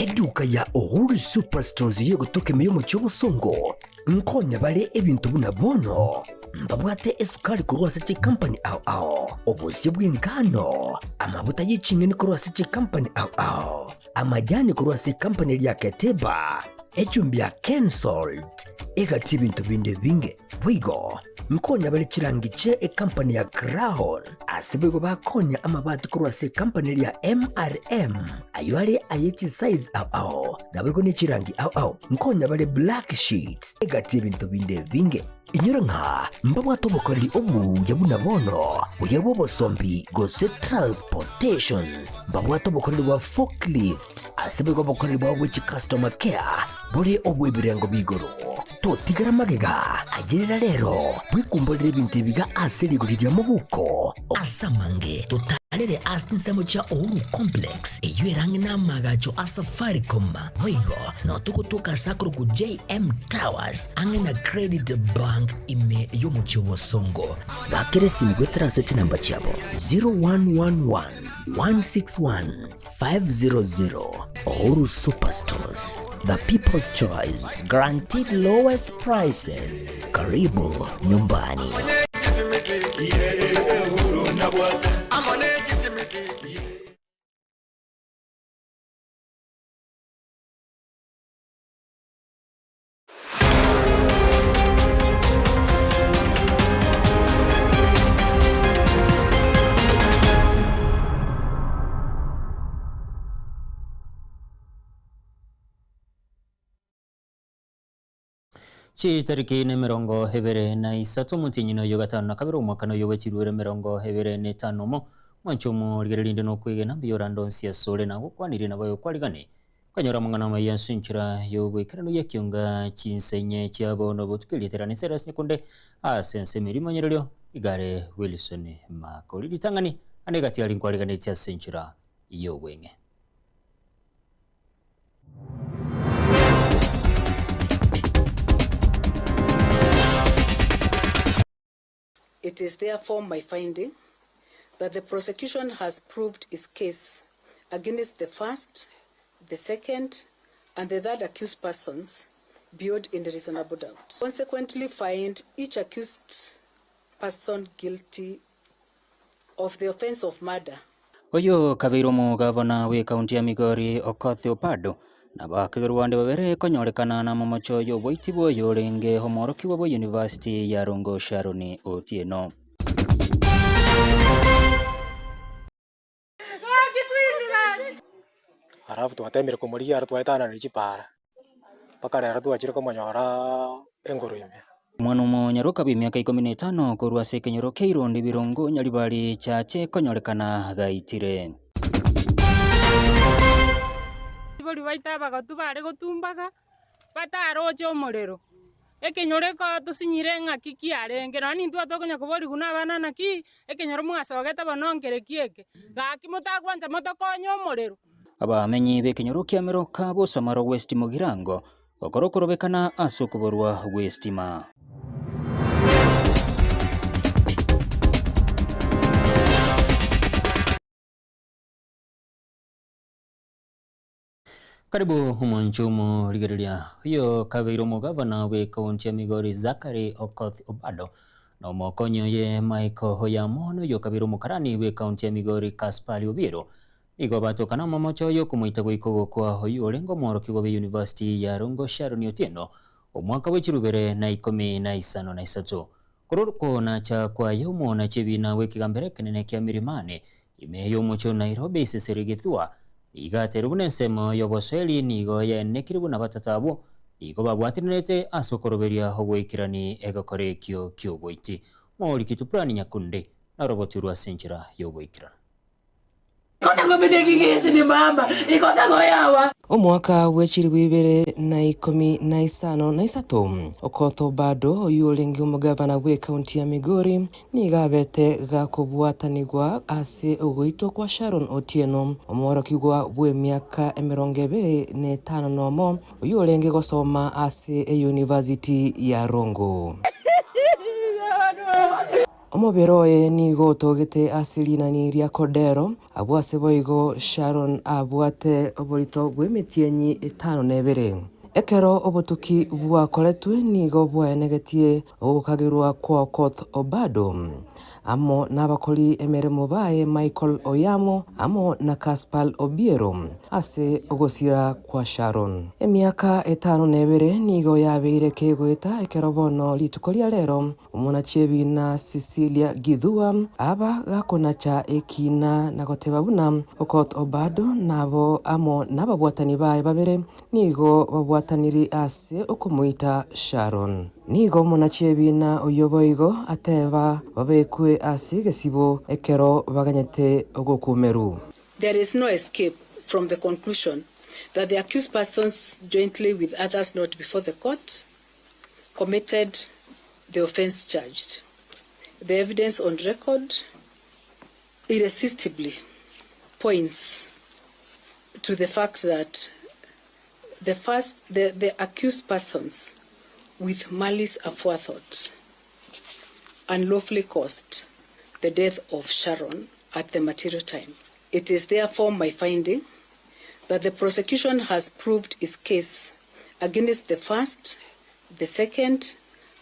Eduka ya Uhuru Superstores yo gutoka imiyomo cy'obusongo nkonya bale ebintu buna bono mbabwate esukari ku Rwaseke Company ao obusi bw'ingano amavuta y'icingeni ku Rwaseke Company ao amajyani ku Rwaseke Company lya Keteba echumbi ya Kensalt egati ibintu binde binge bwigo nkonya bale kirangice company ya Crown asibego bakonya amabati ku Rwaseke Company ya MRM ayo ari ayichi size ao nabego ni kirangi ao nkonya bale Black Sheet egati ibintu binde binge inyura nka mbabwato bukoreri obu yabuna bono uyabo bosombi gose transportation mbabwato bukoreri wa forklift asibego bukoreri wa which customer care buri obu ibirengo bigoro to tigara magega agirira rero bwikumbolera ibintu biga asiri gurira mu buko asamange totalere asinsemo cha Uhuru Complex eyerange namagacho asafaricom hoigo no tukutuka sakuru ku JM Towers angena Credit Bank ime yomuchiwo songo bakere simgwe transit number chabo 0111 161 500 Uhuru Superstores, the people's choice, guaranteed lowest prices. Karibu nyumbani. Tariki ne mirongo hebere na isatu mutinyino yo gatano na kabiri umwaka no yowekirwere mirongo hebere ne tano mo mwanchomo ligerinde no kwigena biyorando nsia sole na gukwanire nabayo kwaligane kanyora mungana maya sinchira yo gwikirano yakionga chinsenye cyabo no butukiliterane seras nkunde asense mirimo nyerero igare Wilson Makoli litangani anegati ali kwaligane cya sinchira yo wenge. It is therefore my finding that the prosecution has proved its case against the first, the second, and the third accused persons beyond any reasonable doubt. Consequently, find each accused person guilty of the offense of murder. Oyo kabiro mu gavana we county ya Migori Okoth Opado na bakigirwande babere konyorekana na momocho yo boitibo yorenge homoroki wa University ya Rongo Sharon Otieno. Arafu tuwatemere kumulia aratuwaitana nilichipara pakale aratuwachire komonyora engorime mwana monyaruka bimyaka 15 ku Rwaseke nyorokeiro ndi birongo nyalibali chache konyorekana gaitire bori baita bagatubare gotumbaga bataroje omorero ekenyoreka tusinyire ng'aki kiarenge nani ntwa tokonya kubori guna bana naki ekenyoro mwasoogeta banongere kieke gaki mutagwanja motokonya omorero abamenyi bekenyoro kiameroka bosamaro West Mugirango okorokorobekana asukuborwa Westima. Karibu humonchumu ligerelia hiyo kabiro mugavana we kaunti ya Migori Zachary Okoth Obado na mokonyo ye Michael Hoyamono yo kabiro mukarani we kaunti ya Migori Kaspali Obiro igo batokana momocho yo kumuita gwikogo kwa hoyo olengo moroki wa University ya Rongo Sharon Otieno omwaka w'ekirubere na 15 na 3 kororko na cha kwa yomo na chebina we kigambere kenene kya mirimane imeyo mucho Nairobi seserigethwa igatera ubunensemo yobosweli nigo yenekiribu na batatabo igo babwatinete asokoroberia hogwikirani egakorekyo kyobwiti mori kitupurani nyakunde na roboti rwa senchira yobwikirana omwaka w'ekirwibere na 15 na 3 Okoth Obado oyulengi omugavana gwe kaunti ya Migori nigabete gakobwatanigwa ase ogoito kwa Sharon Otieno omorokigwa bw'emyaka 25 nomo oyulengi gosoma ase University ya Rongo omoberoe nigo togete asilinani ria Kodero abwase boigo Sharon abwate oborito bwemetienyi 5 ekero obotuki bwakoretwe nigo bwaenegetie ogukagirwa kwa Okoth Obado amo n'abakori emeremo baye Michael Oyamo amo na Caspal Obiero ase ogosira kwa Sharon. Emiaka 5 nigo yabeire kegweta ekero bono lituko ria rero omunachebi na Cecilia Githua aba gakonacha ekina na goteba buna Okoth Obado nabo amo n'ababwatani baye babere nigo babwataniri ase okumuita Sharon. Nigo munachebi na oyoboigo ateba babekwe ase gesibo ekero baganyete ogokumeru. There is no escape from the conclusion that the accused persons, jointly with others not before the court, committed the offence charged. The evidence on record irresistibly points to the fact that the accused persons with malice aforethought unlawfully caused the death of Sharon at the material time. It is therefore my finding that the prosecution has proved its case against the first, the second,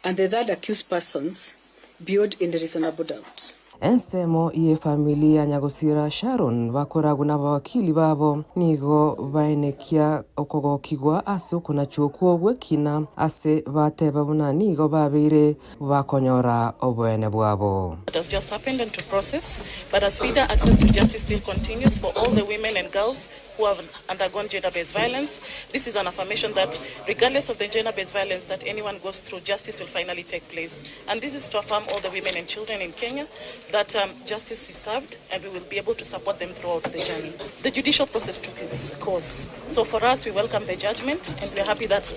and the third accused persons beyond any reasonable doubt. Ensemo iye familia nyagosira Sharon bakoragu na wakili babo nigo baenekia okogokigwa ase okuna chokwo gwekina ase bateba buna nigo babeire bakonyora obwene bwabo. It has just happened into process, but as FIDA, access to justice still continues for all the women and girls who have undergone gender-based violence. This is an affirmation that regardless of the gender-based violence that anyone goes through, justice will finally take place. And this is to affirm all the women and children in Kenya that justice is served and we will be able to support them throughout the journey. The judicial process took its course. So for us, we welcome the judgment and we're happy that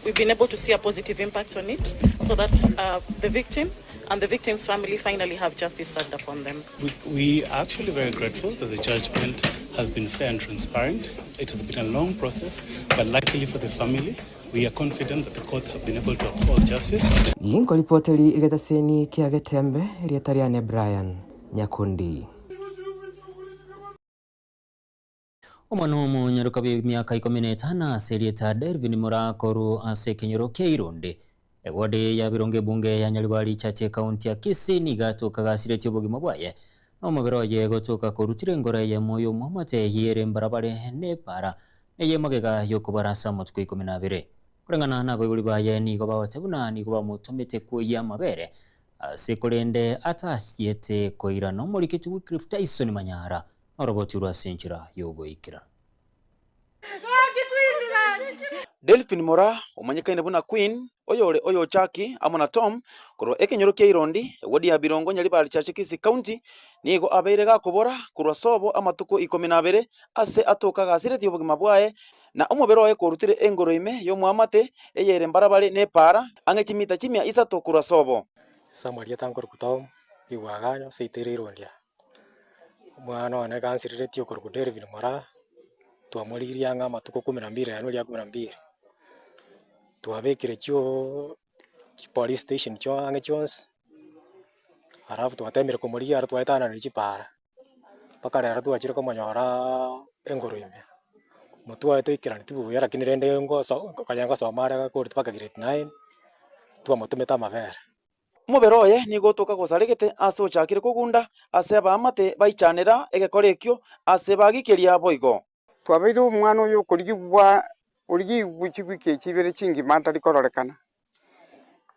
we've been able to see a positive impact on it so that the victim and the victim's family finally have justice served upon them. We are actually very grateful that the judgment has been fair and transparent. It has been a long process, but luckily for the family, we are confident that the courts have been able to uphold justice. Yinko ripoteli igetaseni kia getembe rietariane Brian Nyakundi. Omwana omunyaruka b'emyaka 15 serieta Dervin Murakoru ase Kenyoro Keironde ewode ya bironge bunge ya Nyaribari chache kaunti ya Kisii nigatuka gasireti obogima bwaye omuberoye gotuka korutire ngore ye moyo mwamate yere mbarabare ne para neye magega yokubarasa mutwe 12 kurengana n'abayuri baye nigo bawatebuna nigo bamutomete kuya mabere ase kurende atasiete koirano muri Wycliffe Tyson Manyara oroboti rwa senchira yogoikira. Delphine Mora omanyikaine buna Queen oyo Chaki amona Tom kuro Ekenyoro Keirondi wodi ya birongo Nyaribari chache Kisii County nigo abeire gakobora kurwa sobo amatuko 12 ase atoka gasireti obogima bwaye na omuberoye korutire engoro ime yo mwamate eyere mbarabare ne para angechimita chimia isato kurwa sobo Samuel yatankor kutom iwaganyo seitere irondia mwana one kansireti okor Delphine Mora twamuriria nga matuko 12 ano lia 12 twabekire kyo police station kyo ange chons arafu twatemire kumuria ara twaitana ni chipara paka rero twachire komonyora engoro ime mutwa twikira ntibu yara kinirende ngoso kanyanga somara ko paka grade 9 twamutumeta mavere omuberoye nigo toka gosaregete ase ochakire kugunda ase abamate baichanera egekorekyo ase bagikeria boigo twabeire omwana oyo korigibwa origibwiki kibere kingi mantari kororekana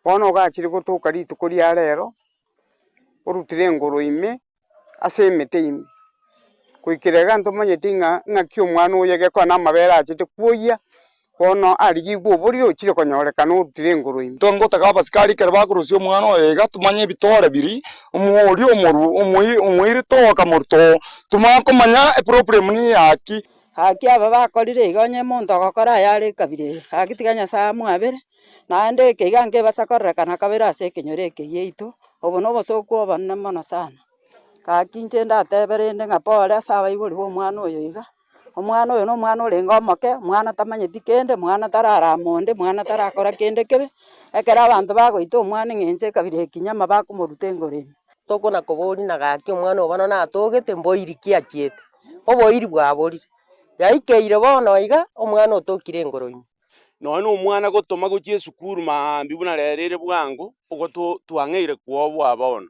bono gakire gotoka rituko ria rero orutire engoro ime ase emete ime kwikirega ntomanyete ng'aki omwana oyo gekona amabera achete kuoya bono arigibwa oborire ochire konyorekana orutire engoro ime tongotaka abasikari kare bakurusia omwana oyo iga tumanye ebitore biri omwori omoru omwiri toka moruto tumakomanya problem ni yaki haki aba bakorire igonye muntu agokora yari kabire agitiga Nyasaye mwabere naende keigange basakorekana kabira ase Ekenyoro yeitu obono bosokwo obonene mono sana kakinche ndateberende ng'a pole ase abaibori bo omwana oyo iga omwana oyo n'omwana orenga omoke omwana tamanyeti kende mwana tarara monde mwana tarakora kende kebe ekero abanto bagoita omwana eng'enche kabire ekinyama bakomoruta engoro ime tokona kobori na gaki omwana obana na togete mboiri kiachiete oboiri bwaborire yaikeire bono iga omwana otokire engoroini none omwana gotoma gochie esukuru maambi buna rerere bwango ogo twang'eire kwobwa abono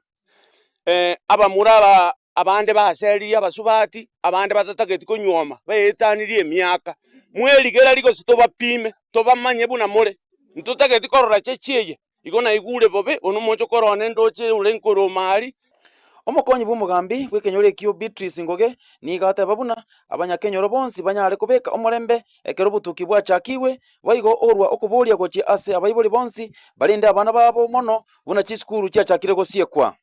abamura abande baseria abasubati abande batatageti konywoma baetanirie emiaka mwerigera ligo sitobapime tobamanye buna more ntutageti korora chechieye igo na igure bobe ono mocho korone ndoche ulenkoro mari omokonyi bw'omugambi bw'ekenyoro ekio Beatrice Ngoge nigateba buna abanyakenyoro bonsi banyare kubeka omorembe ekero obotuki bwachakiwe baigo orwa okuboria gochia ase abaibori bonsi barinde abana babo mono buna chisukuru chiachakire gosiekwa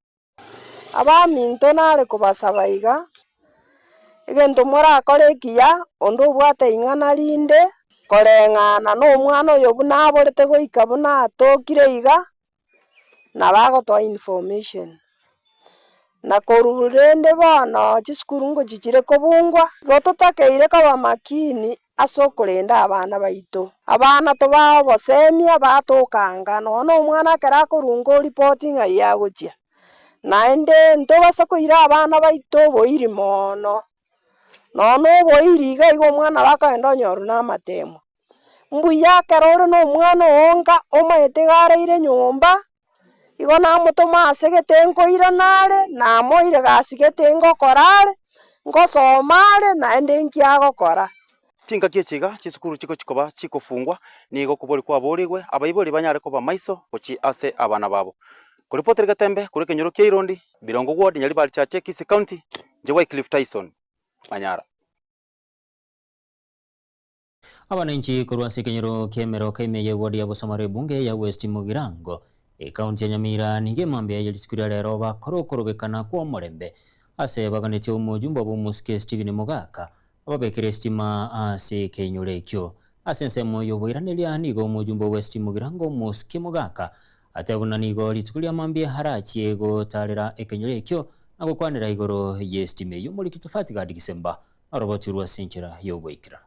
abaminto nare kobasaba iga egento morakore ekiya onde obwate ing'ana rinde koreng'ana na omwana oyo buna aborete goika buna atokire iga nabagotoa information na korurende bono chisukuru ngochichire kobungwa igo totakeire koba makini ase okorenda abana baito abana tobabosemia batokanga nono omwana ekero akorunga oripoti ng'ai yagochia naende ntobasa koira abana baito oboiri mono nono oboiri iga igo omwana bakagenda onyoru na amatemo mbuya ekero ore na omwana onga omaete gareire nyomba igo namotoma ase gete nkoira nare namoire gasi gete ngokorare ngosomare naende nkiagokora chingaki echiga chisukuru chiko chikoba chikofungwa nigo kobori kwaborigwe abaibori banyare koba maiso gochi ase abana babo kuripotera Gatembe kuri Kenyoro kia Irondi Birongo Ward Nyaribari Chache Kisii County Njewai Cliff Tyson Manyara abananchi korwase Kenyoro Kemero kaimeye ward ya Bosamare bunge ya West Mugirango county ya Nyamira nige mambe ya lisikuria lero bakorokorobekana kwa morembe ase baganetio omujumba b'omusike Stephen Mogaka ababekere stima ase Kenyoro ekyo ase nsemo yoboiraneria nigo omujumba West Mugirango musike Mogaka atabuna nigo litukulia mambe harachie gotarera Kenyoro ekyo nagokwanira igoro yestime yo muri kitufati ga December arobotirwa sinchira yoboikira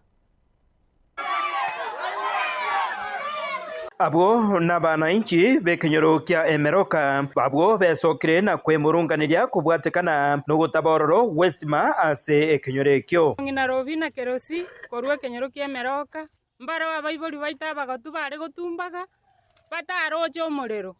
abo n'abananchi b'Ekenyoro kia Emeroka babwo besokire na kwemurunganiria kubwatekana no gutabororo Westma ase Ekenyoro ekyo ngina Robina Kerosi korwa Ekenyoro kia Emeroka mbara abaibori baita bagotubare gotumbaga bataroche omorero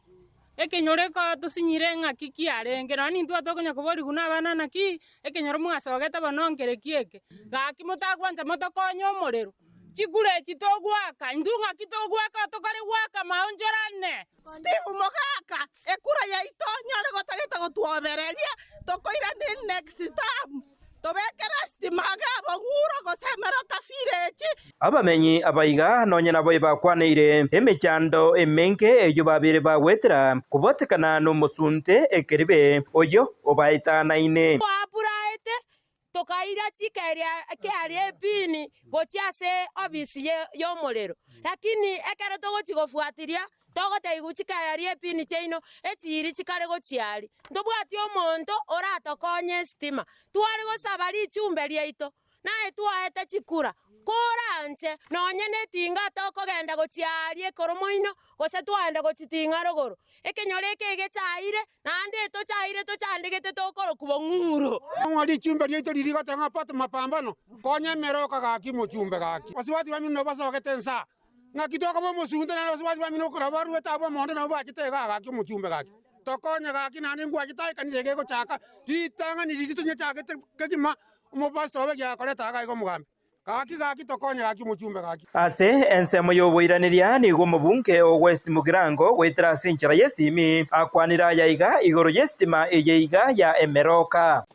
Ekenyoro ko tusinyire ng'aki kiarenge nani ntwa tokonya kobori guna abana naki Ekenyoro mwasogeta banonkere kieke gaki mutagwanza motokonya omorero chikure chitogwaka ndunga kitogwaka tokari gwaka maonjerane Steve Mogaka ekura ya ito nyane gotageta gotuobereria tokoira ni next time tobekera stimaga bonguro gosemera kafirechi abamenyi abaiga nonye nabo ibakwaneire emechando emenke eyo babire bagwetera kubotekana no musunte ekeribe oyo obaita naine tokaira chikeria kearie pini gochiase obisi y'omorero lakini ekero togochigofuatiria togote iguchikaria pini cheino echiri chikare gochiari ndobwati omonto oratokonye stima twari gosaba richumbe ryaito nae twaete chikura koranche nonye netinga tokogenda gochiarie koromoino gose twaenda gochitinga rogoro Ekenyoro eke chaire nande tochaire tochandegete tokoro kubonguro ng'ori chumbe ryaito riri gotenga pato mapambano konye Emeroka gaki mochumbe gaki basubati bami no basogete nsa ng'akitoka bo musunde na basubati bami no kora rueta abo mondo na bachite gaki mochumbe gaki tokonye gaki nane ngwachitai kanise geko chaka ritanga ni ritunye chagete kegima umupasto obe yakoreta gaigo mugambi gaki tokonye gaki mochumbe gaki ase ensemo yoboiraniria nigo mubunke o West Mugirango gwetera sinchira yesimi akwanira yaiga igoro yestima eyeiga ya Emeroka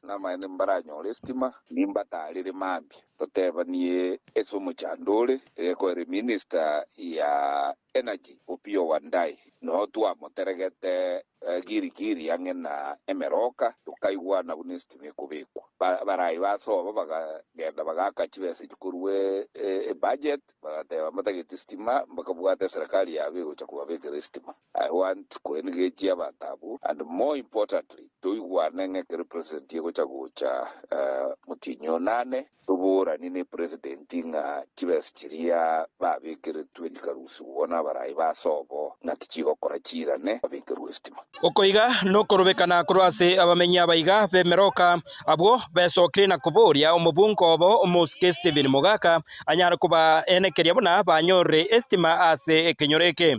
na maene mbaranyore stima nimbatarire mambi totebanie esomo chandole ko minister ya energy Opiyo Wandayi no twamoteregete giri ang'ena Emeroka tukaigwana bunisitime kubikwa barai basoba bagagenda bagakachibese chikurwe budget bagateba matageti stima bakabwate serikali yabe gocha kubabekera stima. I want kuengage abatabu and more importantly tuigwane ng'eke represent gocha mutinyo nane tubure ngurani ni president nga kibesikiria babikire twendikarusi wona barai basobo na tichigokora chirane babikire estima ukoiga no kurubikana kurwase abamenya abaiga bemeroka abo besokire na kuburia umubunko obo umuske Steven Mogaka anyara kuba enekeria buna banyore estima ase ekinyoreke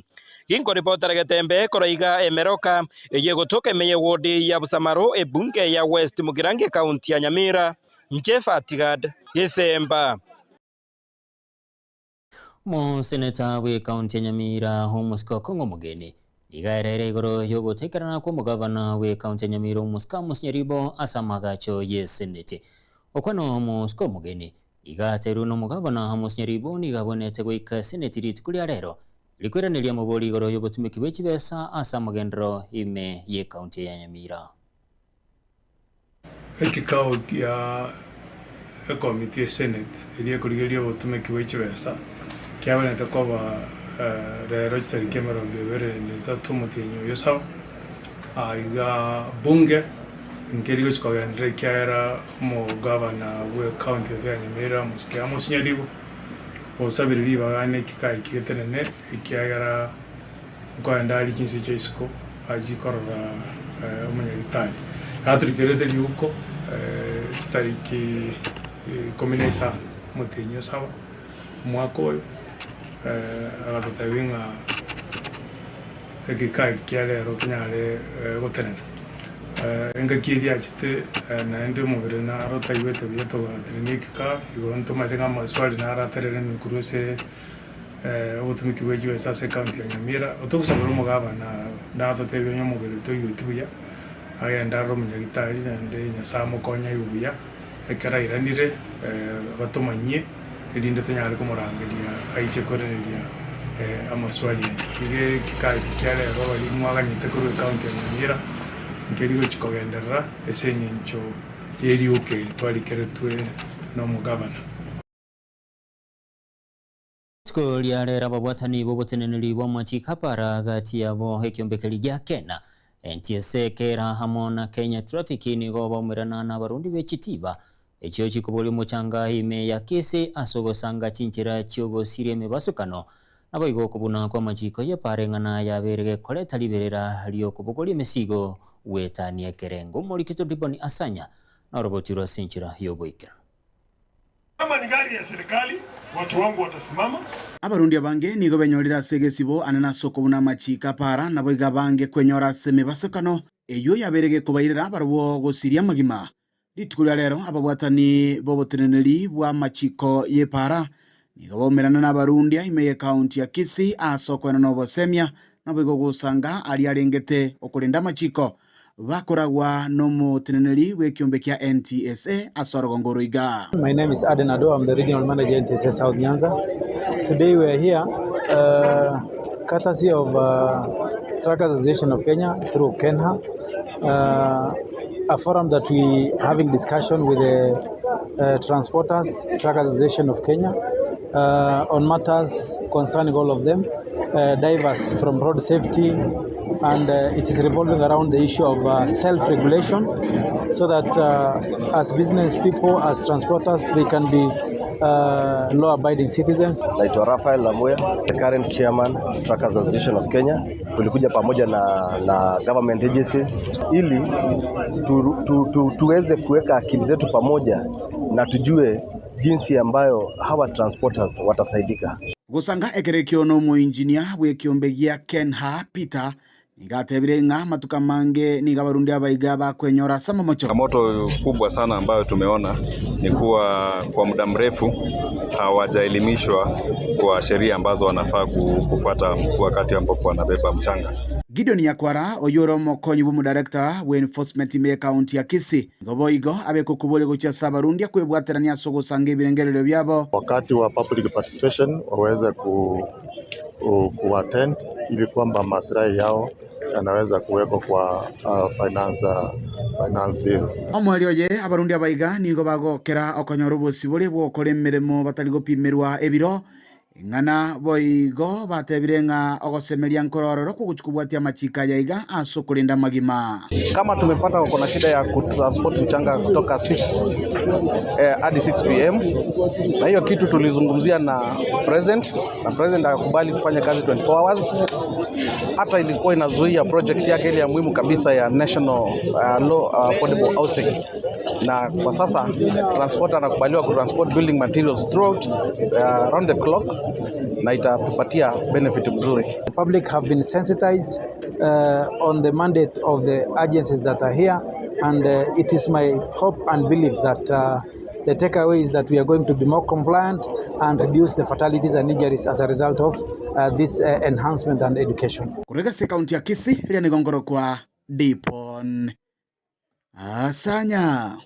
Kinko reporter Getembe koraiga emeroka eye gotoke meye wodi ya Busamaro ebunge ya West Mugirange County ya Nyamira Nchefa Tigad Yesemba. Mo seneta we County ya Nyamira Humuska Kongo Mugeni igaerere igoro yogo tekerana kwa mugavana we County ya Nyamira Humuska Musnyaribo asamagacho ye senete okwano Humuska Mugeni igateru no mugavana Musnyaribo nigabonete goika senete ritukuli rero likwiranĩria mũbũri igoro y'ũbũtumĩki bw'ekibesa asa magendero ime ye County ya Nyamira. Kikao ya komiti ya Senate iria kurigeria ũbũtumĩki bw'ekibesa kiabonete koba rero kitariki 23 Mũthenya ũyũ sawa iga bunge nkerigo kikagendera kiara mugavana we County ya Nyamira Muskia Musnyaribo osabiriri bagane kikai kitetenene ikiagara kwandali kinsi chesko ajikorora umunyagitari aturikirete yuko stariki kombinesa Mũthenya sawa mwaka uyu agatutavinga kikai kialero kinyare gotenene engakiria chite naende mubire na arota iwete byeto batrinika igonto matenga maswali na araterere mikuruse ubutumiki bw'ekibesa se County ya Nyamira otokusabira umugabana na atotebyo nyamubire to iwete buya agenda ro munyagitari nande nyasamo konya yubuya ekara iranire batomanye irinde tanyare kumurangiria aiche koreria amaswali ige kikai kyale ro bali mwaganyite kuri County ya Nyamira nkerigo kikogenderera esenyencho yeri oke twalikeretwe no mugabana Skolia rera babwatani boboteneneri bo machikapara gati yabo hekyombekeli gya Kena NTSA kera hamona Kenya Traffic nigo bamwerana na barundi b'ekitiba ekyo kikoboli muchanga ime ya kese asogosanga chinchira cyogo sireme basukano naboigo kubuna kwa machiko yeparengana yaberege koleta liberera lyo kubogoli mesigo wetania kerengo molikito diboni asanya na roboti ro sinchira yoboikira. Kama ni gari ya serikali watu wangu watasimama. Abarundi abange nigo benyorira segesibo anana soko buna machika para naboiga bange kwenyora seme basakano eyo yaberege kubairira barwo gosiria magima litukula rero ababwatani boboteneneri bwa machiko ye para nigo bomerana n'abarundi ime County ya Kisii asoko na Novosemia naboigo gusanga ali arengete okulinda machiko bakoragwa no muteneneri w'ekyombe kya NTSA asorogo ngoroiga. My name is Aden Ado. I'm the regional manager NTSA South Nyanza. Today we are here courtesy of Truckers Association of Kenya through KENHA, a forum that we having discussion with the Transporters Truckers Association of Kenya on matters concerning all of them, diverse from road safety, and it is revolving around the issue of self-regulation, so that as business people, as transporters, they can be law-abiding citizens. Naitwa Rafael Lamuya, the current chairman Truckers Association of Kenya. Tulikuja pamoja na government agencies ili tuweze kuweka akili zetu pamoja na tujue jinsi ambayo hawa transporters watasaidika. Gusanga ekerekyo no mu engineer w'ekyombe gya KENHA Peter nigatebirenga matuka mange niga barundi abaiga bakwenyora sama mocho. Changamoto kubwa sana ambayo tumeona ni kuwa kwa muda mrefu hawajaelimishwa kwa sheria ambazo wanafaa kufuata wakati ambapo wanabeba mchanga. Gideon Yakwara oyoro mokonyi bu director we enforcement ime County ya Kisii ngoboigo abeko kubole gucha sabarundi kwebwaterania sogo sange birengerero byabo wakati wa public participation waweze attend ili kwamba maslahi yao yanaweza kuwekwa kwa finance bill. Omwelio ye abarundi abaiga nigo bagokera okonyoro bosi bole bwokore miremo bataligo pimerwa ebiro ing'ana boigo batebire ng'a ogosemeria nkorororo kuguchukubwatia machika yaiga asokulinda magima. Kama tumepata kuna shida ya kutransport mchanga kutoka 6 hadi 6 pm, na hiyo kitu tulizungumzia na president akakubali tufanye kazi 24 hours. Hata ilikuwa inazuia project yake ile ya muhimu kabisa ya national low affordable housing, na kwa sasa transport anakubaliwa kutransport building materials throughout around the clock, na itatupatia benefit mzuri. The public have been sensitized on the mandate of the agencies that are here, and it is my hope and belief that the takeaway is that we are going to be more compliant and reduce the fatalities and injuries as a result of this enhancement and education. Kurega se kaunti ya Kisii ria ni gongoro kwa Dipon Asanya.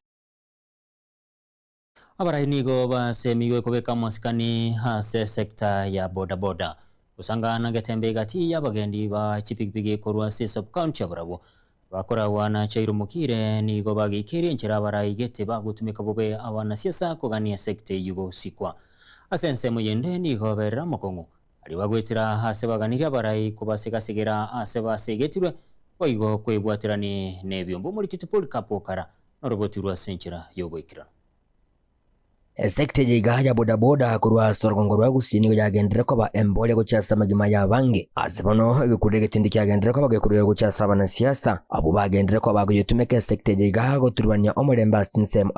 Abarainigo basemiwe kubeka masikani hase sekta ya bodaboda. Usangana gatembe gati ya bagendi ba chipigpigi korwa se sub county abrabo. Bakora wana chairumukire ni go bagikiri nchira barayigete bagutumika bube awana siasa kogania sekte yugo sikwa. Asense muyende ni go berra mokongo. Aribagwetira hase baganira barayi kubasegasigera ase basegetirwe boigo kwebwatirani nebyombo muri kitupol kapokara norobotirwa senchira yogoikira. Sekte jiga ya bodaboda kurwa sorgongorwa gusini yagendera ko ba embole gucyasa magima yabange asibono gikudege tindiki yagendera ko bagekuriye gucyasa bana siasa abo bagendera ko baguyetumeke sekte jiga guturwanya omulemba sinsem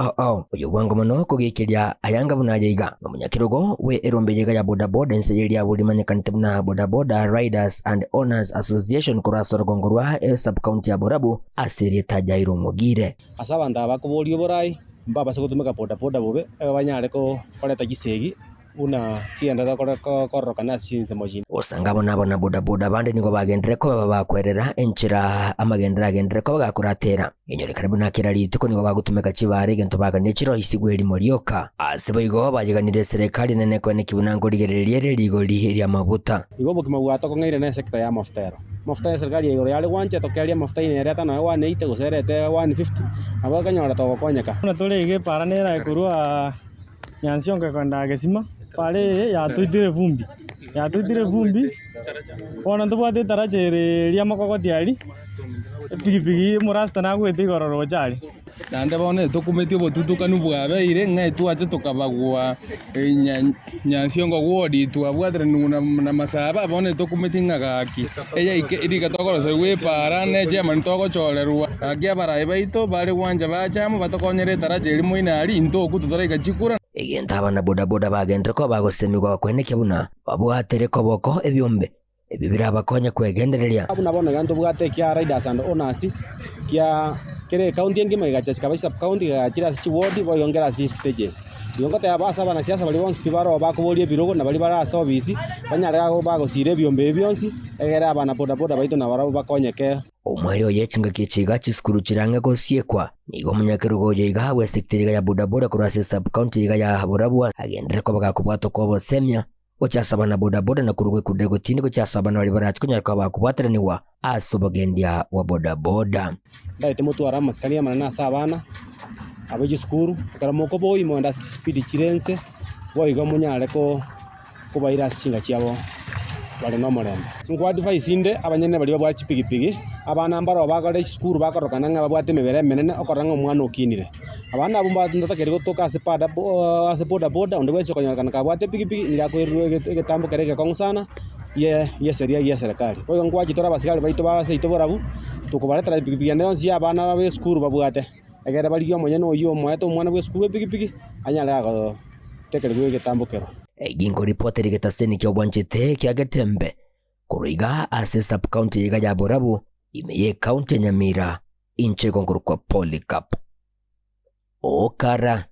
uyu wango mono kugikirya ayanga buna jiga omunyakirogo we erombe jiga ya bodaboda nseyiri ya buli manyakantemna bodaboda riders and owners association kurwa sorgongorwa sub county ya Borabu asiri tajairo mogire asabanda bakuboliyo borai mbaba sikutumika bodaboda bobe abanyare ko koleta gisegi una tienda kororoka na sinze mojini usangabo nabo na bodaboda bande niko bagendere ko baba bakwerera enchira amagendera agendere ko bagakuratera inyore karibu na kirali tuko niko bagutumika kibare gento bagane chiro isigweri morioka asibo igo bajiganire serikali nene ko ne kibunango ligereriere ligoli lya mabuta igo bukima bwato ko ngaire na sekta ya mafutero mafuta ya serikali igoro yale wanche tokelia mafuta ine reta na 180 guserete 150 abo kanyora to gokonyeka na tulege para nera kurua nyansionga kwenda gesima pale ya tuitire vumbi ona tubwate tarajere ria makogoti ali pigipigi murasta na gwete igororo chali nande bone tukumetio botutukanu bwabe ire ngai twache tukabagwa nyansiongo wodi twabwatre na masaba bone tukumetinga gaki eya iriga tokoro sewe para ne jema ntoko cholerwa agia bara baito bale wanja bachamu batokonyere tarajeri muina ali into kututoreka chikura egentaba na bodaboda bagendere ko bagosemigwa kweneke buna babwatere koboko ebyombe ebibira bakonya kwegendereria abuna bona ganto bwate kya riders and owners kya kere county ngima gacha kabisa county gachira si ward boyongera si stages yongote abasa bana siasa bali bonse pibaro bakubolie birogo na bali bara service banyaraga go bagosire byombe byonsi egera abana bodaboda baito na barabo bakonyeke omwelio yechinga kichiga chiskuru chirange gosiekwa nigo munyakirugo yiga we sekteriga ya bodaboda kurase sub county yiga ya Borabu agendere ko bagakubwato ko bosemya ocyasaba na bodaboda na kurugwe kudego tini ko cyasaba na bali barachikunya ko bakubwateraniwa asobagendia wa bodaboda ndaite mutu ara maskania mana sabana abeje skuru karamoko boy monda speed chirense boiga munyare ko kubaira chinga cyabo bali no morembe ngo advice inde abanyene bali babwa chipigipigi abana mbaro bagale skuru bakorokana nga babwate mebere menene okoranga omwana okinire abana abumba ndatakere gotoka sepada boda onde wese konyakana kabwate pigipigi nira kwerwe getambo kereke kongusana ye seria ye serikali oyo ngwa chitora basigale baito baseito Borabu tukubaretera pigipigi ndio nsi abana babe skuru babwate egere bali yo monyene oyo mweto mwana bwe skuru pigipigi anyala go tekere gwe getambo kero gingo reporter getaseni kya obwanchete kya getembe kuruiga ase sub county yiga ya Borabu imeye county Nyamira inche gongoro kwa Polycarp okara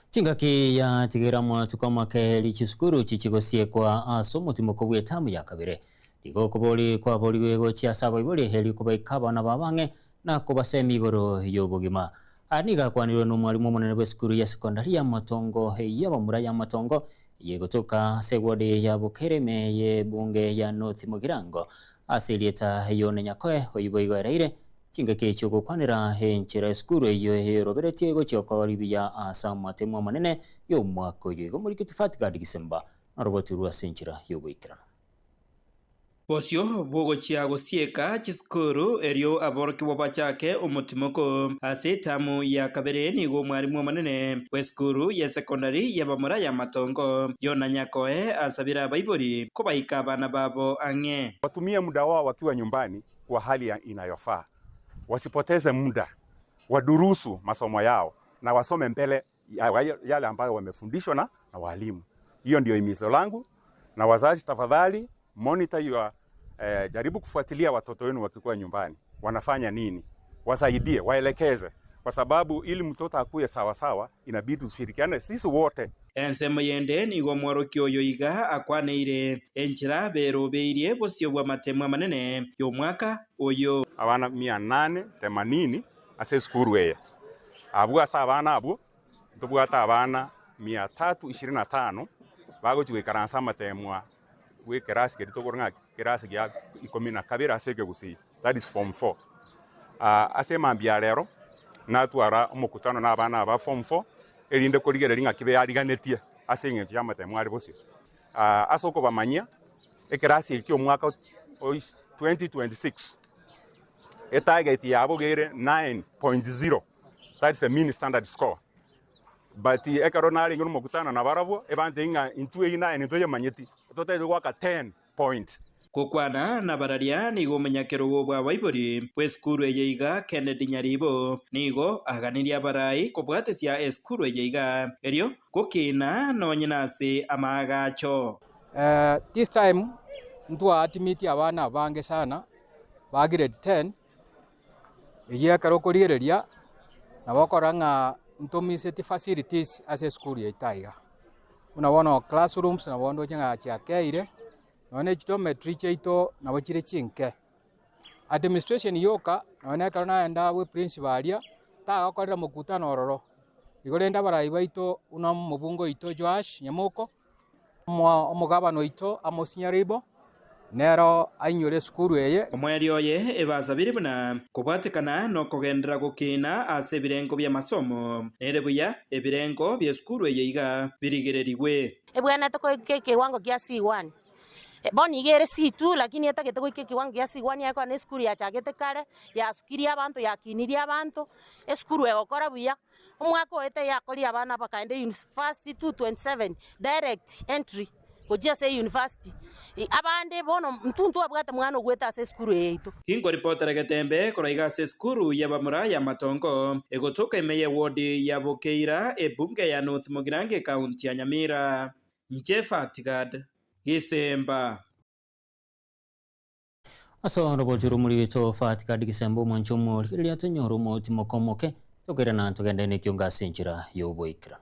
Chingaki ya tigira mwatuka make lichusukuru chichigosie kwa asomo timokobwe tamu ya kabire ligo kuboli kwa boli wego chiasabo iboli heli kubaikaba na babange na kubasemi igoro yobugima aniga kwanirwe n'umwarimu munene w'esukuru ya sekondari ya Matongo y'abamura ya Matongo yegotoka segwade ya Bukereme ye bunge ya North Mugirango asilieta yone nyakoe oyiboigo eraire chingake chogokwanira henchera skuru eyo heroberetie gochiokoribia asa matemo manene yo mwako yo muri kitifati Disemba arobotirwa senchira yo goikira Bosio bogochia gosieka chiskuru erio aboroki wabachake umutimoko ase tamu ya kabere ni go mwarimu manene weskuru ya secondary ya bamura ya matongo yona nyakoe asabira baibori kubaika abana babo ange. Watumie muda wao wakiwa nyumbani kwa hali inayofaa. Wasipoteze muda, wadurusu masomo yao na wasome mbele yale ambayo wamefundishwa na walimu. Hiyo ndio himizo langu, na wazazi tafadhali monitor your jaribu kufuatilia watoto wenu wakikuwa nyumbani wanafanya nini, wasaidie, waelekeze, kwa sababu ili mtoto akue sawa sawa inabidi ushirikiane sisi wote. Ensemo yende ni go mworoki oyo iga akwaneire enchira berobeire bosio bwa matemo manene yo mwaka oyo abana 880 ase skuru eye abu asa abana abu tubwata abana 325 bagochwe karansa matemwa we kerasi kedito gornga kerasi gya ikomina kabira sege gusi, that is form 4 ase mambia lero natwara umukutano na abana ba form 4 erinde korigera ringa kibe yariganetie ase ngeti ya matemwa ari bosi asoko bamanya ekerasi ikyo mwaka 2026 target yabo gere 9.0, that is a mean standard score. But ekaronari ngono mukutana na barabo ebante inga intue ina enitoye manyeti tote gwaka 10 point kokwana na bararia nigo menyakero bwa baibori weskuru eyeiga Kennedy Nyaribo nigo aganiria barai kobwatesia eskuru eyeiga erio kokina nonyinase amagacho. This time ntwa atimiti abana bange sana ba grade 10 egia karokorireria na bakoranga ntomiseti facilities as school ya Itaiga. Unaona classrooms na bondo jenga chiakeire none geometry cheito na bachire chinke administration yoka none karona enda we principal ta akorera mukutano ororo igorenda barayi baito una mubungo ito Joash Nyamoko omugabano ito Amosinyaribo nero ainyore skuru eye omweri oye ebasabire buna kubwatikana no kugendera gukina ase birengo bya masomo nere buya ebirengo bya skuru eye iga birigereriwe ebwana to keke wango kia C1 boni igere C2 lakini etagete ko keke wango kia C1 yako na skuru ya chagete kare ya skiri abantu ya kiniria abantu skuru egokora buya omwaka oete yakori abana bakaende university 227 direct entry kujia se university abande bono mtuntu abwata mwana ogweta ase skuru yeito kingo reporter getembe koraiga ase skuru ya bamura ya matongo egotoka emeye ward ya Bokeira ebunge ya North Mogirange county ya Nyamira Nchefatigad Gisemba aso robotiro muri to Fatigad Gisemba manchomo liya tonyoro moti mokomoke tokera na togenda ne kyonga senjira yo boikra.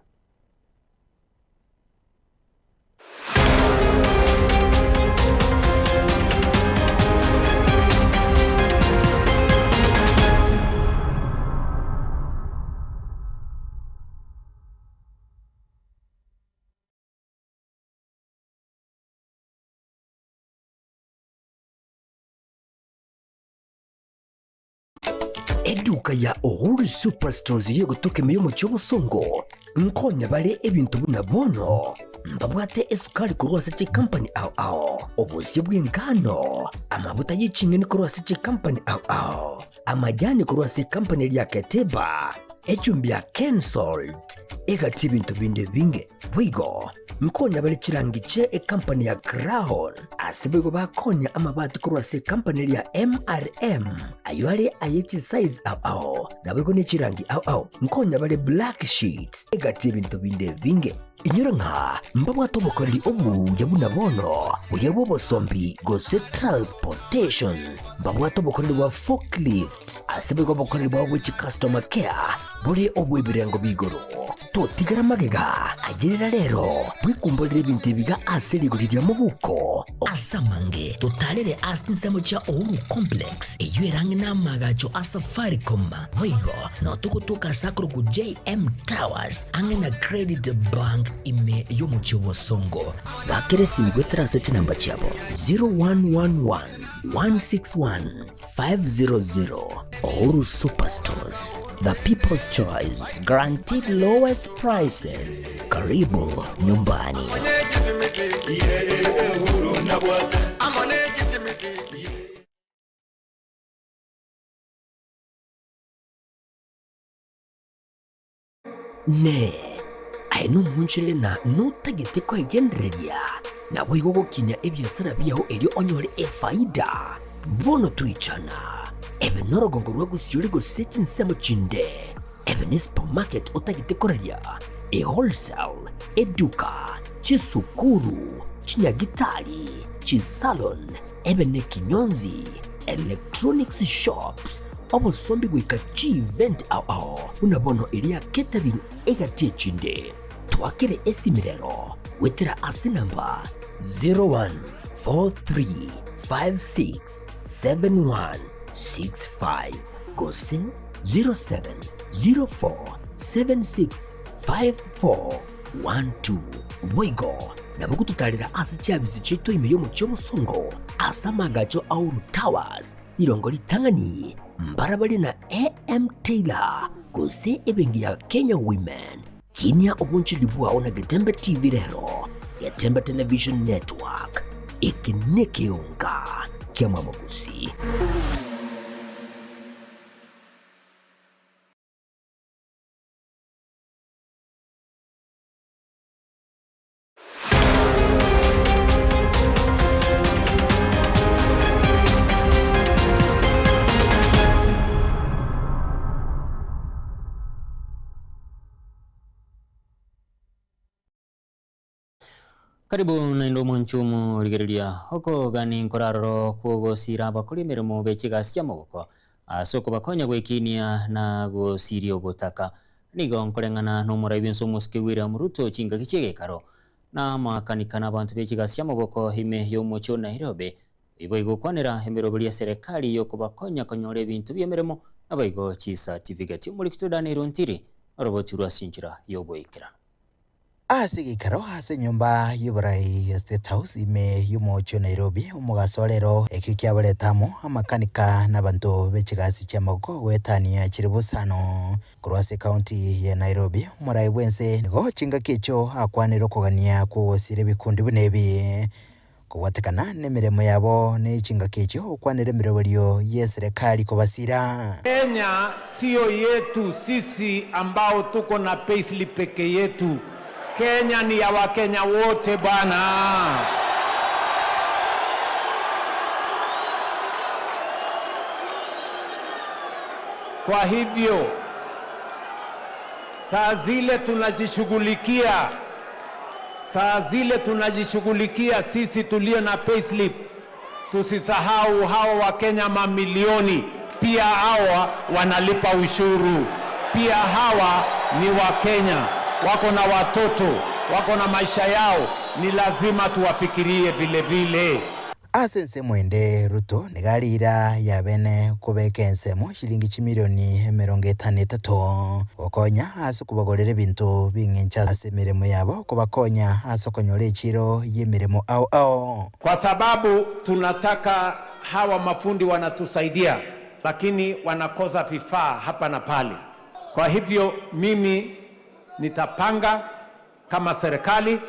Eduka ya Uhuru Superstores yego tokemeyo mu cyobusongo nkonya bale ebintu buna bono mbabwate esukari kurwasa chi company ao obusi bw'engano amavuta y'icingeni kurwasa chi company ao amajani kurwasa company ya Keteba echumbi ya Kensalt egati ibintu binde binge wigo nkonya bale chirangiche company ya Crown asibego bakonya amabati kurwasa company ya MRM aywale ayechi size ao nabego ne chirangi ao nkonya bale black sheets egati ibintu binde binge inyura nka mbamwa tobokoreri obu yabuna bono uyabo bosombi gose transportation mbamwa tobokoreri wa forklift asibego bokoreri wa which customer care buri obu ibirengo bigoro totigara magega agirira rero wikumbolere ibintu biga asiri guriria mubuko asamange totalere astinsemo cha Uhuru Complex iyo erangi na magacho Safaricom wigo no tukutuka sakro ku JM Towers angena Credit Bank ime yomuchiwo songo bakere simgwetera seti namba chabo 0111 161 500. Uhuru Superstores, the people's choice, guaranteed lowest prices. Karibu nyumbani. Ne aino munchile na nutagete kwa igendereria na wigogo kinya ebyasara byaho elio onyore efaida bono tuichana ebe norogongo rwagusiuri go seti nsemo chinde ebe ni supermarket otagitekoreria e wholesale eduka chisukuru chinyagitari chisalon ebe ne kinyonzi electronics shops obosombi gwika chi event ao unabono ilia catering egatie chinde twakire esimirero wetera asinamba 0143567165 gosin 0704765412 wigo nabukututalira asi chabizi cheto imeyo muchomo songo asamagacho Uhuru Towers irongo litangani mbarabali na AM Taylor gose ebengi ya Kenya Women kinya obunchilibwa ona Getembe TV rero Getembe Television Network ikinekeunga kia mamagusi. Karibu na ndo mwanchumu ligerilia hoko gani nkoraro kugosira bakuri mirimo bechigasya mogoko asoko bakonya gwekinia na gosiria obotaka nigo nkorengana no muraibi nsomuske William Ruto chinga kichege karo na makanikana abantu bechigasya mogoko hime yo mucho na Nairobi ibo igokwanira emirobiri ya serikali yo kubakonya konyore bintu byemeremo abayigo chi certificate muri kitodane rontiri roboti rwasinjira yoboikira ase gikaro ase nyumba y'uburai State House ime y'umuco Nairobi umugasorero ekikyabletamo amakanika n'abantu b'ekigasi cy'amagoko gwetania kiribusano kurwase county ya Nairobi umurai bwense nigo chinga kicho akwaniro kugania kugosire bikundi bunebi kuwatekana nemiremo yabo n'ichinga kicho ukwanire mirobelio ya serikali kubasira. Kenya sio yetu sisi ambao tuko na payslip peke yetu. Kenya ni ya Wakenya wote bwana. Kwa hivyo saa zile tunajishughulikia sisi tulio na payslip, tusisahau hawa Wakenya mamilioni pia hawa wanalipa ushuru, pia hawa ni Wakenya, wako na watoto, wako na maisha yao, ni lazima tuwafikirie vile vile. Asense mwende Ruto nigarira ya bene kubeka ensemo shilingi chimilioni 53 gokonya aso kubagorera bintu bingincha ase miremo yabo kubakonya aso konyore chiro yemiremo ao kwa sababu tunataka hawa mafundi wanatusaidia lakini wanakosa vifaa hapa na pale. Kwa hivyo mimi nitapanga kama serikali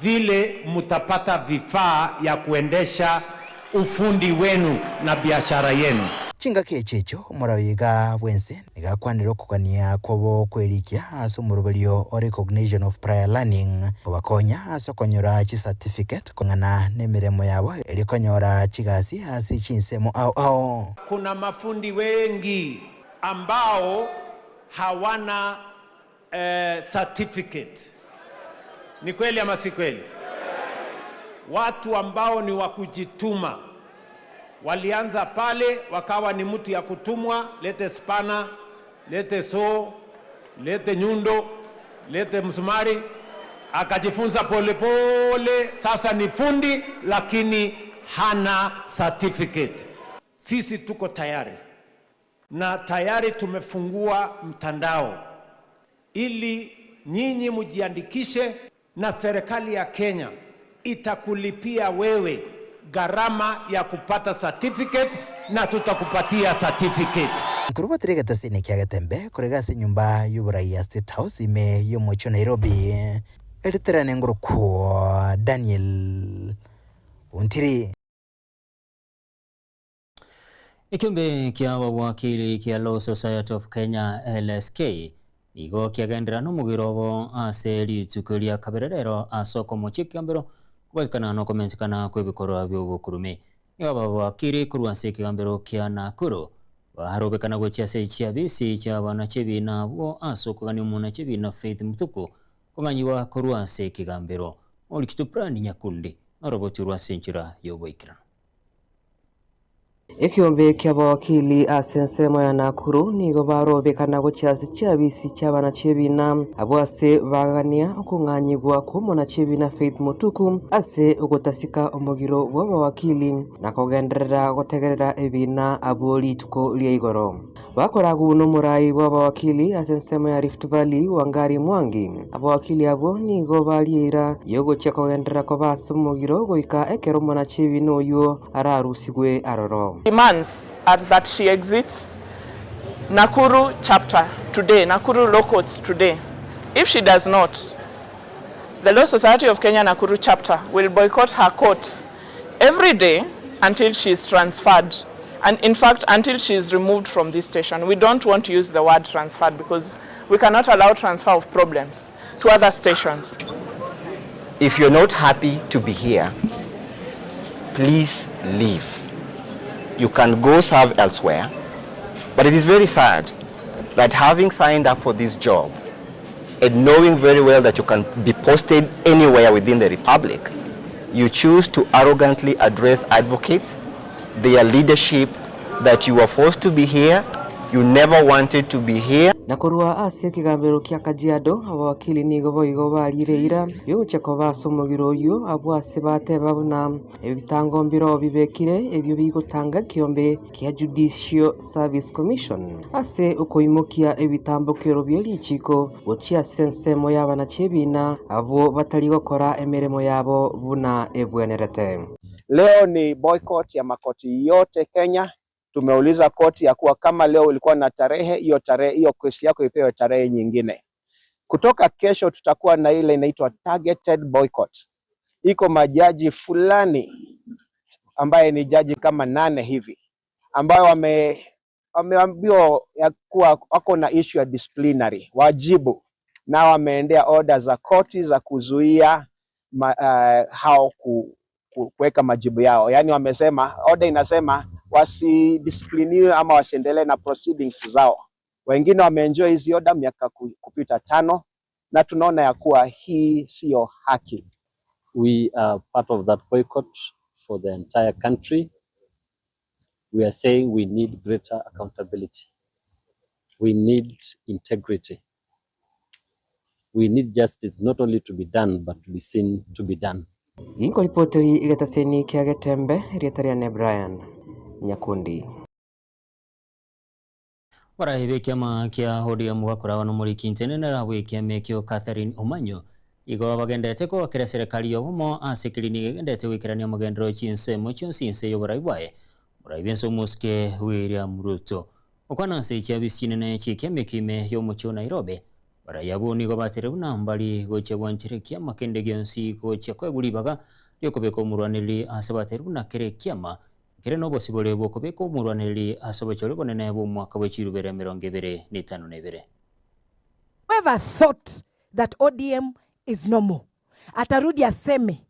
vile mutapata vifaa ya kuendesha ufundi wenu na biashara yenu. Chinga kechecho murawiga bwense nigakwanira kukania kobo kwerikia aso murubelio o recognition of prior learning wakonya aso konyora chi certificate kongana nemiremo yabo elikonyora chigasi asi chinsemo ao. Kuna mafundi wengi ambao hawana certificate. Ni kweli ama si kweli? Watu ambao ni wakujituma walianza pale, wakawa ni mtu ya kutumwa, lete spana, lete so, lete nyundo, lete msumari, akajifunza polepole, sasa ni fundi lakini hana certificate. Sisi tuko tayari na tayari tumefungua mtandao ili nyinyi mujiandikishe, na serikali ya Kenya itakulipia wewe gharama ya kupata certificate na tutakupatia certificate. Kuruba tirega tasini kia gatembe kurega se nyumba y'uburai ya State House ime yo mucho Nairobi. Editera nenguru kwa Daniel Untiri. Ikiombe kia wakili kia Law Society of Kenya LSK nigo kiagendera n'umugirobo ase ritukuria kaberero asoko muchikambero kubakana no komentikana kwebikorwa by'ubukurume niba wakili kurwanse kigambero kia Nakuru baharobekana gocha se chiabisi cha bana chebina bo asoko gani muna chebina Faith Mutuku konganyiwa kurwanse kigambero olikitu plan nyakundi noroboti rwasenchira yoboikira. Ikiombe kia wakili asensemo ya Nakuru nigo barobekana gochasi chiabisi cy'abana chebina abwase bagania okunganyigwa kumona chebina Faith Mutuku ase ugotasika omugiro w'aba wakili nakogenderera gotegerera ebina aboli tuko liegoro bakoragu n'umurai w'aba wakili asensemo ya Rift Valley Wangari Mwangi aba wakili abo nigo baliera yogo cyakogenderera ko basumugiro goika ekero mona chebina oyo ararusigwe aroro. Demands are that she exits Nakuru chapter today, Nakuru Law Courts today. If she does not, the Law Society of Kenya Nakuru chapter will boycott her court every day until she is transferred. And in fact, until she is removed from this station. We don't want to use the word transferred because we cannot allow transfer of problems to other stations. If you're not happy to be here, please leave. You can go serve elsewhere, but it is very sad that having signed up for this job and knowing very well that you can be posted anywhere within the republic, you choose to arrogantly address advocates, their leadership, that you were forced to be here, you never wanted to be here. Nakorwa ase kigambero kia Kajiado abawakili nigo boigo balireira yo chakova somogiro yo abwase bate babuna ebitango mbiro bibekire ebyo bigotanga kiombe kia Judicial Service Commission ase ukoimokia ebitambokero by'elichiko gochia sensemo y'abana chebina abo batali gukora emeremo yabo buna ebwenerete. Leo ni boycott ya makoti yote Kenya. Tumeuliza koti ya kuwa kama leo ilikuwa na tarehe, hiyo kesi yako ipewe tarehe nyingine. Kutoka kesho tutakuwa na ile inaitwa targeted boycott. Iko majaji fulani ambaye ni jaji kama 8 hivi ambao wameambiwa ya kuwa wako na issue ya disciplinary wajibu, na wameendea order za koti za kuzuia hao kuweka majibu yao. Yani wamesema order inasema wasidiscipliniwe ama wasiendelee na proceedings zao. Wengine wameenjoy hizi order miaka kupita 5 na tunaona ya kuwa hii sio haki. We are part of that boycott for the entire country. We are saying we need greater accountability. We need integrity. We need justice not only to be done but to be seen to be done. Inko ripoti igataseni kia Getembe rietaria Brian Nyakundi. Warahibe kiama kia ODM wakora no muri kintenene rawe kiame kyo Catherine Omanyo igo bagendete ko kira serikali yomo asekilini gendete wikirania magendro chinse mocho sinse yobaraibae muraibenso muske William Ruto okwana se chabisine chikiame kime yomucho Nairobi barayabu nigo baterebuna mbali goche gwanchire kiama kende gyonsi goche kweguribaga yokobeko murwaneli asebateruna kire kiama kire no bosibole bokobeko murwaneli asobechole bonene bo mwaka w'echirubere 2025. Whoever thought that ODM is normal atarudi aseme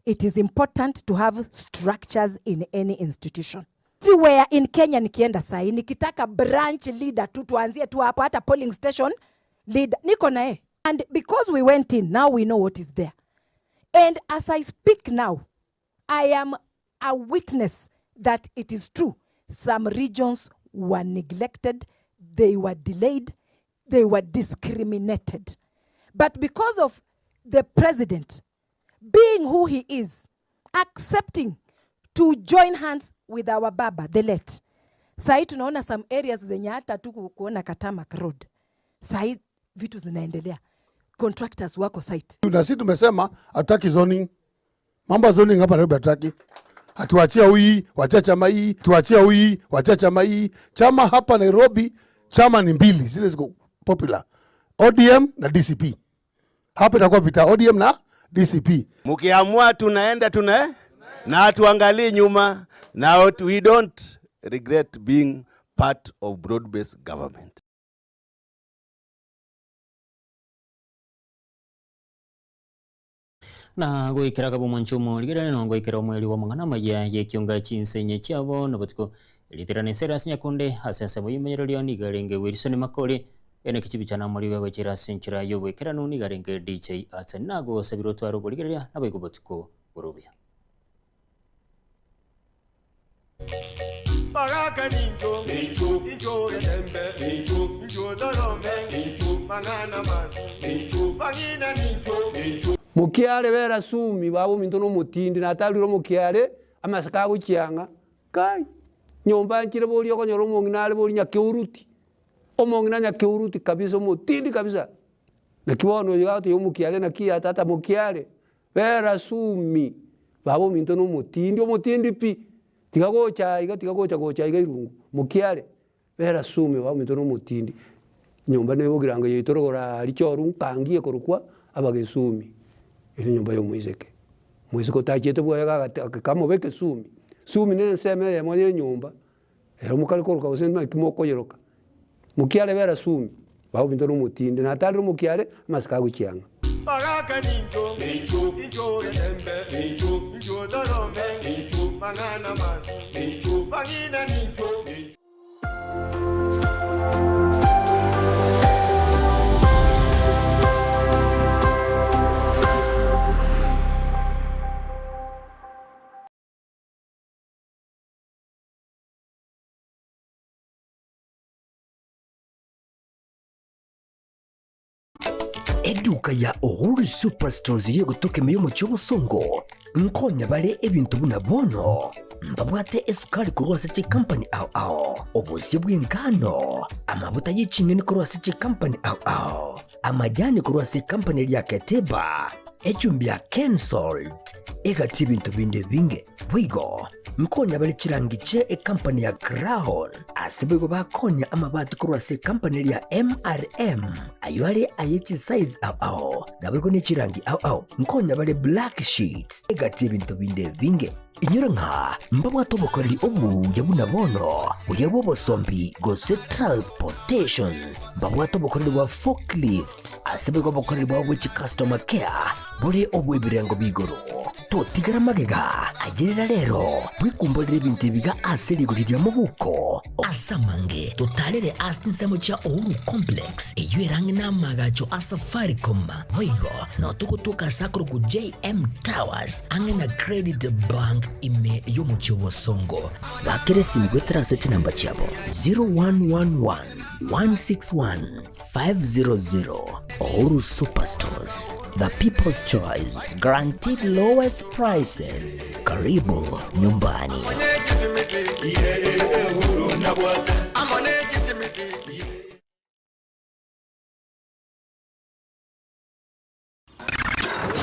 it is important to have structures in any institution. Everywhere in Kenya nikienda sahi nikitaka branch leader tu tuanzie tu hapo, hata polling station leader niko nae. And because we went in, now we know what is there. And as I speak now, I am a witness that it is true. Some regions were neglected, they were delayed, they were discriminated. But because of the president being who he is, accepting to join hands with our baba, the late. Sahi tunaona some areas zenye hata tu kuona Katamak Road. Sahi vitu zinaendelea. Contractors wako site. Na sisi tumesema hatutaki zoning. Mambo zoning hapa Nairobi hatutaki. Hatuachia huyi, wacha chama hii, tuachia huyi, wacha chama hii. Chama hapa Nairobi, chama ni mbili, zile ziko popular. ODM na DCP. Hapa itakuwa vita ODM na DCP. Mukiamua tunaenda na tuangalie nyuma. Now we don't regret being part of broad-based government. Na gwikira kabo mwanchumo ligera no gwikira omweli wa mangana maya ye kionga chinsenye cyabo no butiko literane seras nyakunde asense muyimenyerero ni garenge Wilson Makole ene kichibi cyana muri we gwikira senchira yo gwikira no ni garenge DJ Atsenago sabiro twaro ligera nabo igobutiko urubya Baraka ninjo, ninjo rembe, ninjo dorome, mangana mati, bangina ninjo. Mukiale vera sumi babo mintono mutindi nataliro mukiale amasaka gukyanga kai nyomba nkire boli okonyoro monginale boli nyakeuruti omongina nyakeuruti kabisa mutindi kabisa na kibono yato yo mukiale na kia tata mukiale vera sumi babo mintono mutindi pi tikagocha gocha irungu mukiale vera sumi babo mintono mutindi nyomba ne bogiranga yitorogora lichoru kangie korukwa abagesumi ili nyumba yo muizeke tachete bwa kama beke sumi ne seme ya mwe nyumba era mukali koruka usema kimoko yeroka mukiale vera sumi bawo bintu no mutinde na tali mukiale masika gucyanga Baraka ninjo, ninjo rembe, ninjo dorome, mangana mati, bangina ninjo. Eduka ya Uhuru Superstores yo gutoke meyo mu cyobusongo nkonya bale ebintu buna bono mbabwate esukari kurwase ci company ao obusi bw'ingano amavuta y'ikinyoni kurwase ci company ao amajyani kurwase company ya Keteba echumbi ya Kensalt egati ibintu binde binge wigo nkonya bale kirangice e company ya Crown asibego bakonya amabati kurwase company ya MRM ayo ari ayici size ao nabego ne kirangi ao nkonya bale black sheets egati ibintu binde binge inyura nka mbabwa tobokoreri obu yabuna bono uyabo bosombi gose transportation mbabwa tobokoreri wa forklift asibego bokoreri wa which customer care buri obu ibirengo bigoro totigara magega agerera rero wikumbolera ibintu biga aseri gurira mu buko asamange totalere asinsemo cha Uhuru complex iyo erange namagacho Safaricom wigo no tukutuka sakuru ku JM Towers angena credit bank ime yo mu cyobosongo bakiresi migwetera seti namba cyabo 0111 161 500 Uhuru Superstores, the people's choice, guaranteed lowest prices. Karibu nyumbani.